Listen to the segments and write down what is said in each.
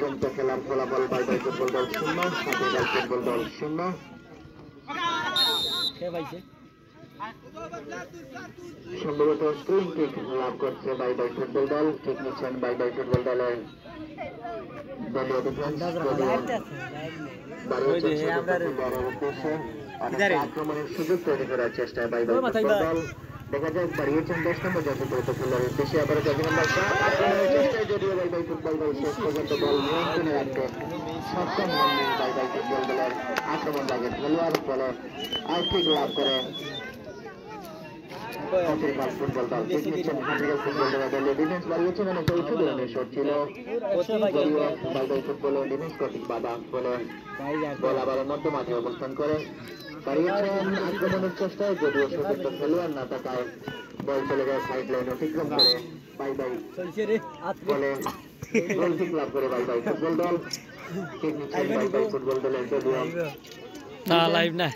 চমকে খেলার ফলাফল বাই বাই ফুটবল দল 0 হাতিগাল ফুটবল দল 0 সম্ভবত স্ক্রিন কিক লাভ করছে বাই বাই ফুটবল দল ঠিক নিচ্ছেন বাই বাই ফুটবল দলের দলীয় ডিফেন্স আক্রমণের সুযোগ তৈরি করার চেষ্টায় বাই বাই ফুটবল দল দেখা যাক বাড়িয়েছেন 10 নম্বর জাতীয় ফুটবলের উদ্দেশ্যে আবার আক্রমণের চেষ্টায় যদিও বাই বাই ফুটবল দল শেষ পর্যন্ত বল নিয়ন্ত্রণে রাখতে সক্ষম হননি বাই বাই ফুটবল দলের আক্রমণ লাগে খেলোয়াড় ফলে আর্থিক লাভ করে হাতিগাল ফুটবল দল ঠিক নিচ্ছেন হাতিগাল ফুটবল দলের ডিফেন্স বাড়িয়েছেন অনেক উঁচু ধরনের শট ছিল বাই বাই ফুটবলের ডিফেন্স কর্তৃক বাধা বলে বল আবার মধ্য মাঠে অবস্থান করে বাড়িয়েছেন আক্রমণের চেষ্টায় যদিও সতীর্থ খেলোয়াড় না থাকায় বল চলে যায় সাইড লাইন অতিক্রম করে বাই বাই বলে গোল কিক লাভ করে বাই বাই ফুটবল দল ঠিক নিচ্ছেন বাই বাই ফুটবল দলের দলীয় লাইভ না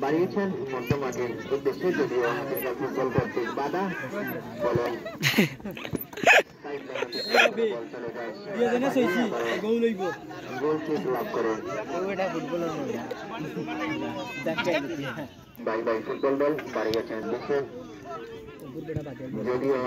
বাড়িয়েছেন মধ্য মাঠের উদ্দেশ্যে যদিও হাতিগাল ফুটবল কর্তৃক বাধা বলে গোল কিক লাভ করে বাই বাই ফুটবল দল বাড়িয়েছেন যদিও